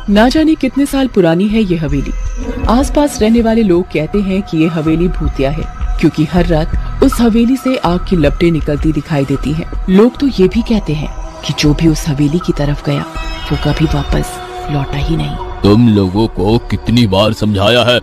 ना जाने कितने साल पुरानी है ये हवेली। आसपास रहने वाले लोग कहते हैं कि ये हवेली भूतिया है, क्योंकि हर रात उस हवेली से आग की लपटें निकलती दिखाई देती हैं। लोग तो ये भी कहते हैं कि जो भी उस हवेली की तरफ गया वो कभी वापस लौटा ही नहीं। तुम लोगों को कितनी बार समझाया है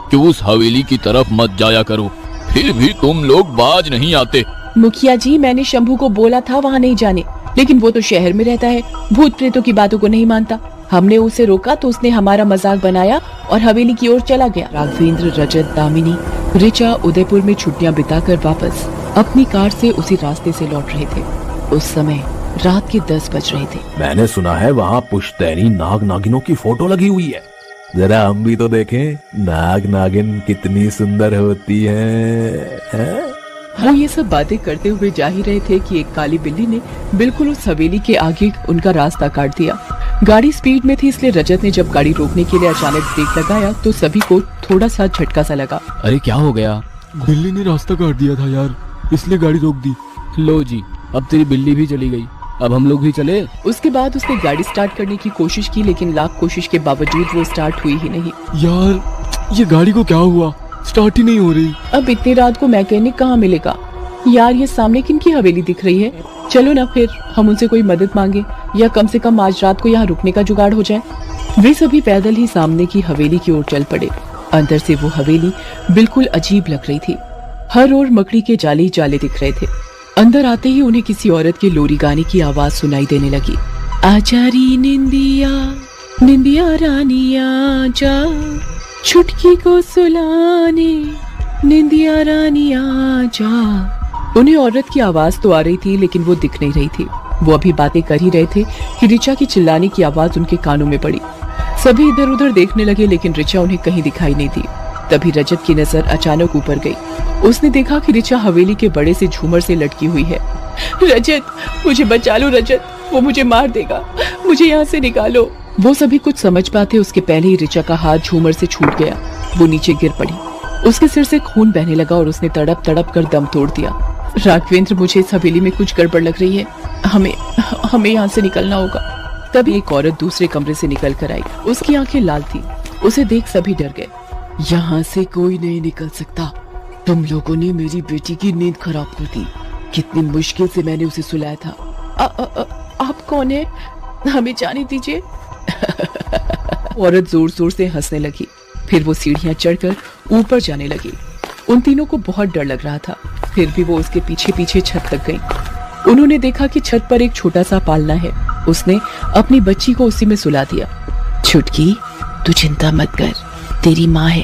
कि उस हवेली की तरफ मत जाया करो, फिर भी तुम लोग बाज नहीं आते। मुखिया जी, मैंने शंभू को बोला था वहाँ नहीं जाने, लेकिन वो तो शहर में रहता है, भूत प्रेतों की बातों को नहीं मानता। हमने उसे रोका तो उसने हमारा मजाक बनाया और हवेली की ओर चला गया। राघवेंद्र, रजत, दामिनी, ऋचा उदयपुर में छुट्टियां बिताकर वापस अपनी कार से उसी रास्ते से लौट रहे थे। उस समय रात के 10 बज रहे थे। मैंने सुना है वहाँ पुश्तैनी नाग नागिनों की फोटो लगी हुई है, जरा हम भी तो देखें नाग नागिन कितनी सुंदर होती है? वो ये सब बातें करते हुए जा ही रहे थे कि एक काली बिल्ली ने बिल्कुल उस हवेली के आगे उनका रास्ता काट दिया। गाड़ी स्पीड में थी, इसलिए रजत ने जब गाड़ी रोकने के लिए अचानक ब्रेक लगाया तो सभी को थोड़ा सा झटका सा लगा। अरे क्या हो गया? बिल्ली ने रास्ता काट दिया था यार, इसलिए गाड़ी रोक दी। लो जी, अब तेरी बिल्ली भी चली गई, अब हम लोग भी चले। उसके बाद उसने गाड़ी स्टार्ट करने की कोशिश की, लेकिन लाख कोशिश के बावजूद वो स्टार्ट हुई ही नहीं। यार ये गाड़ी को क्या हुआ, स्टार्ट ही नहीं हो रही। अब इतनी रात को मैकेनिक कहाँ मिलेगा? यार ये सामने किनकी हवेली दिख रही है? चलो ना फिर हम उनसे कोई मदद मांगे, या कम से कम आज रात को यहाँ रुकने का जुगाड़ हो जाए। वे सभी पैदल ही सामने की हवेली की ओर चल पड़े। अंदर से वो हवेली बिल्कुल अजीब लग रही थी। हर ओर मकड़ी के जाले ही जाले दिख रहे थे। अंदर आते ही उन्हें किसी औरत के लोरी गाने की आवाज सुनाई देने लगी। आचारी निंदिया निंदिया रानिया जा, छुटकी को सुलाने निंदिया रानिया जा। उन्हें औरत की आवाज तो आ रही थी, लेकिन वो दिख नहीं रही थी। वो अभी बातें कर ही रहे थे कि ऋचा की चिल्लाने की आवाज उनके कानों में पड़ी। सभी इधर उधर देखने लगे, लेकिन ऋचा उन्हें कहीं दिखाई नहीं दी। तभी रजत की नजर अचानक ऊपर गई। उसने देखा कि ऋचा हवेली के बड़े से झूमर से लटकी हुई है। रजत, मुझे बचा लो रजत, वो मुझे मार देगा, मुझे यहाँ से निकालो। वो सभी कुछ समझ पाते उसके पहले ही ऋचा का हाथ झूमर से छूट गया। वो नीचे गिर पड़ी, उसके सिर से खून बहने लगा और उसने तड़प तड़प कर दम तोड़ दिया। राघवेंद्र, मुझे इस हवेली में कुछ गड़बड़ लग रही है, हमें यहाँ से निकलना होगा। तभी एक औरत दूसरे कमरे से निकल कर आई। उसकी आंखें लाल थी। उसे देख सभी डर गए। यहाँ से कोई नहीं निकल सकता, तुम लोगों ने मेरी बेटी की नींद खराब कर दी। कितनी मुश्किल से मैंने उसे सुलाया था। आप कौन है? हमें जाने दीजिए। औरत जोर जोर से हंसने लगी। फिर वो सीढ़ियां चढ़कर ऊपर जाने लगी। उन तीनों को बहुत डर लग रहा था, फिर भी वो उसके पीछे पीछे छत तक गई। उन्होंने देखा कि छत पर एक छोटा सा पालना है। उसने अपनी बच्ची को उसी में सुला दिया। छुटकी, तू चिंता मत कर, तेरी माँ है,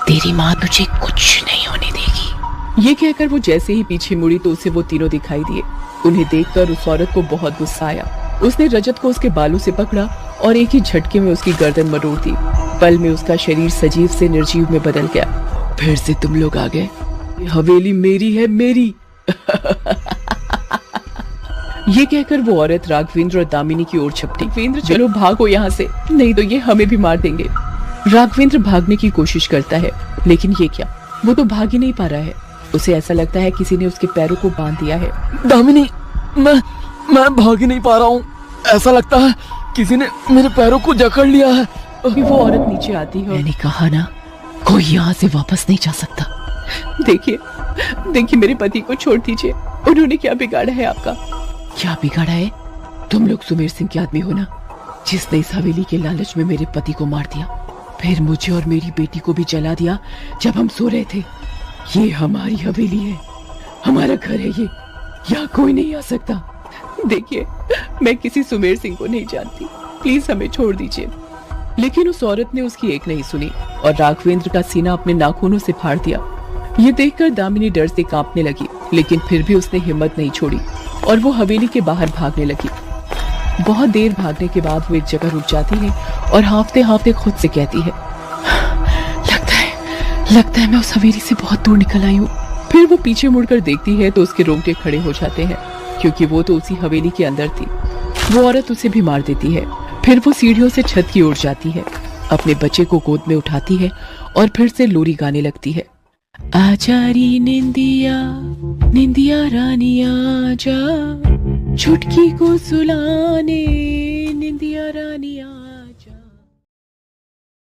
तेरी माँ तुझे कुछ नहीं होने देगी। ये कहकर वो जैसे ही पीछे मुड़ी तो उसे वो तीनों दिखाई दिए। उन्हें देखकर उस औरत को बहुत गुस्सा आया। उसने रजत को उसके बालों से पकड़ा और एक ही झटके में उसकी गर्दन मरोड़ दी। पल में उसका शरीर सजीव से निर्जीव में बदल गया। फिर से तुम लोग आ गए, हवेली मेरी है, मेरी। ये कहकर वो औरत राघवेंद्र और दामिनी की ओर झपटी। राघवेंद्र, चलो भागो यहाँ से, नहीं तो ये हमें भी मार देंगे। राघवेंद्र भागने की कोशिश करता है, लेकिन ये क्या, वो तो भाग ही नहीं पा रहा है। उसे ऐसा लगता है किसी ने उसके पैरों को बांध दिया है। दामिनी, मैं भाग ही नहीं पा रहा हूँ, ऐसा लगता है किसी ने मेरे पैरों को जकड़ लिया है। अभी वो औरत नीचे आती है। मैंने कहा ना, कोई यहाँ से वापस नहीं जा सकता। देखिए मेरे पति को छोड़ दीजिए, उन्होंने क्या बिगाड़ा है आपका? क्या बिगाड़ा है? तुम लोग सुमेर सिंह के आदमी हो ना, जिसने इस हवेली के लालच में मेरे पति को मार दिया, फिर मुझे और मेरी बेटी को भी जला दिया जब हम सो रहे थे। ये हमारी हवेली है, हमारा घर है ये, यहाँ कोई नहीं आ सकता। देखिए, मैं किसी सुमेर सिंह को नहीं जानती, प्लीज हमें छोड़ दीजिए। लेकिन उस औरत ने उसकी एक नहीं सुनी और राघवेंद्र का सीना अपने नाखूनों से फाड़ दिया। ये देखकर दामिनी डर से कांपने लगी, लेकिन फिर भी उसने हिम्मत नहीं छोड़ी और वो हवेली के बाहर भागने लगी। बहुत देर भागने के बाद वो एक जगह रुक जाती है और हांफते हांफते खुद से कहती है, लगता है मैं उस हवेली से बहुत दूर निकल आई हूँ। फिर वो पीछे मुड़कर देखती है तो उसके रोंगटे खड़े हो जाते हैं, क्योंकि वो तो उसी हवेली के अंदर थी। वो औरत उसे भी मार देती है। फिर वो सीढ़ियों से छत की ओर जाती है, अपने बच्चे को गोद में उठाती है और फिर से लोरी गाने लगती है। आचारी निंदिया निंदिया रानिया जा, छुटकी को सुलाने निंदिया रानिया